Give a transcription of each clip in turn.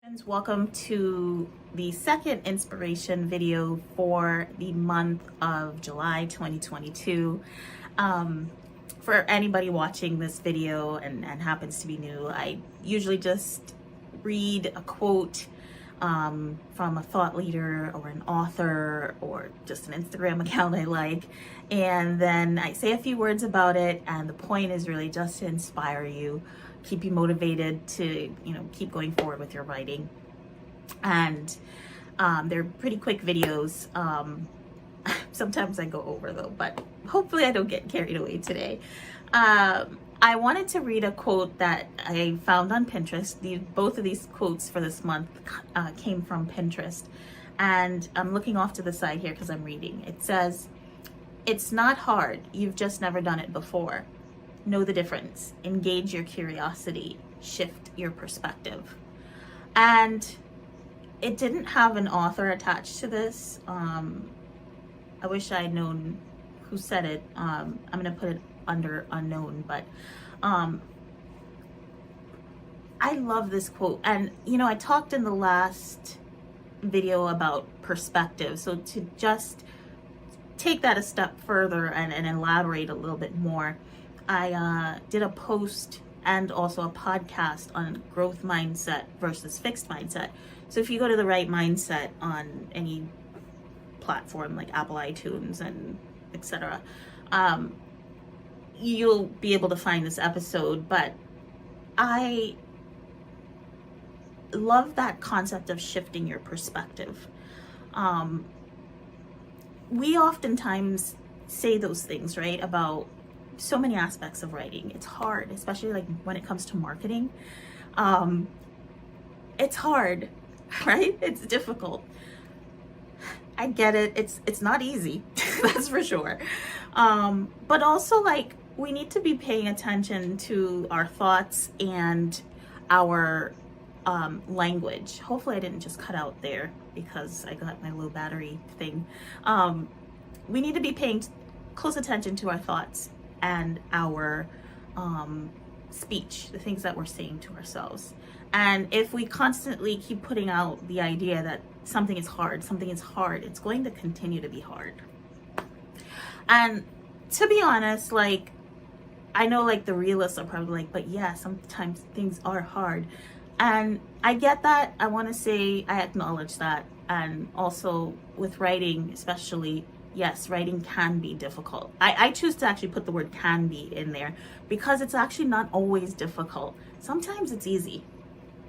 Friends, welcome to the second inspiration video for the month of July 2022. For anybody watching this video and happens to be new, I usually just read a quote from a thought leader or an author or just an Instagram account I like, and then I say a few words about it, and the point is really just to inspire you, keep you motivated to keep going forward with your writing. And they're pretty quick videos. Sometimes I go over though, but hopefully I don't get carried away today. I wanted to read a quote that I found on Pinterest. Both of these quotes for this month came from Pinterest, and I'm looking off to the side here because I'm reading. It says, "It's not hard, you've just never done it before. Know the difference, engage your curiosity, shift your perspective." And it didn't have an author attached to this. I wish I had known who said it. I'm gonna put it under unknown, but I love this quote. And I talked in the last video about perspective, so to just take that a step further and elaborate a little bit more, I did a post and also a podcast on growth mindset versus fixed mindset. So if you go to the right mindset on any platform like Apple, iTunes, and etc., you'll be able to find this episode. But I love that concept of shifting your perspective. We oftentimes say those things, right, about so many aspects of writing. It's hard, especially like when it comes to marketing. It's hard, right? It's difficult. I get it. It's not easy, that's for sure. But also, like, we need to be paying attention to our thoughts and our language. Hopefully I didn't just cut out there because I got my low battery thing. We need to be paying close attention to our thoughts and our speech, the things that we're saying to ourselves. And if we constantly keep putting out the idea that something is hard, it's going to continue to be hard. And to be honest, like, I know like the realists are probably like, but yeah, sometimes things are hard. And I get that. I want to say I acknowledge that. And also with writing, especially, yes, writing can be difficult. I choose to actually put the word can be in there because it's actually not always difficult. Sometimes it's easy.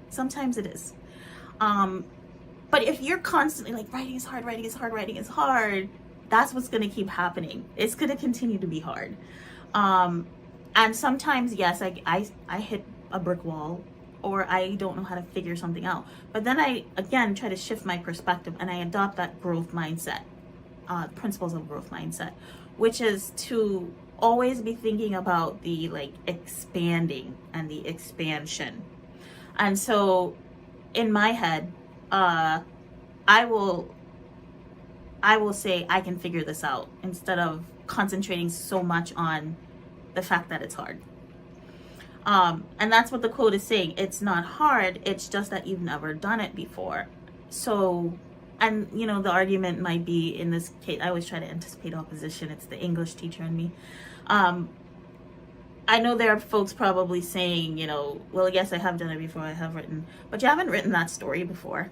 Sometimes it is. But if you're constantly like, writing is hard, that's what's going to keep happening. It's going to continue to be hard. And sometimes, yes, I hit a brick wall, or I don't know how to figure something out. But then I, again, try to shift my perspective and I adopt that growth mindset. Principles of growth mindset, which is to always be thinking about the like expanding and the expansion. And so in my head, I will say I can figure this out instead of concentrating so much on the fact that it's hard. And that's what the quote is saying. It's not hard, it's just that you've never done it before. So, and the argument might be, in this case, I always try to anticipate opposition. It's the English teacher in me. I know there are folks probably saying, well, yes, I have done it before, I have written, but you haven't written that story before.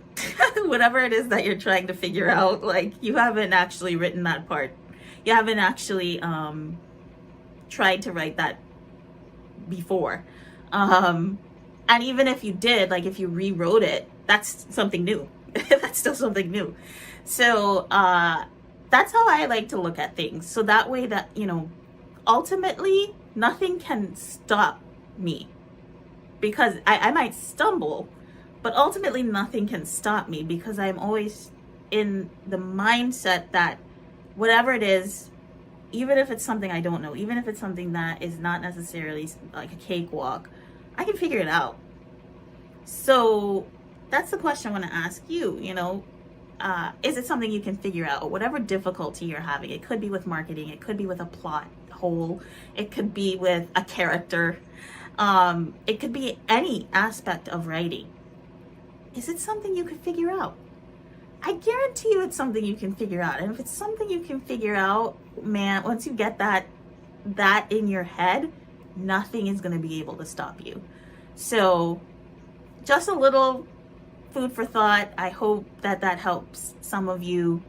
Whatever it is that you're trying to figure out, like, you haven't actually written that part. You haven't actually tried to write that before. And even if you did, like, if you rewrote it, that's something new. That's still something new. So that's how I like to look at things. So that way that, ultimately nothing can stop me, because I might stumble, but ultimately nothing can stop me because I'm always in the mindset that whatever it is, even if it's something I don't know, even if it's something that is not necessarily like a cakewalk, I can figure it out. So that's the question I want to ask you. Is it something you can figure out? Whatever difficulty you're having, it could be with marketing, it could be with a plot hole, it could be with a character, it could be any aspect of writing. is it something you can figure out? I guarantee you it's something you can figure out. And if it's something you can figure out, man, once you get that in your head, nothing is going to be able to stop you. So just a little food for thought. I hope that helps some of you.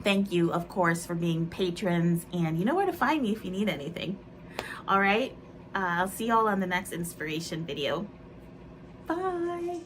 Thank you, of course, for being patrons, and you know where to find me if you need anything. All right, I'll see y'all on the next inspiration video. Bye.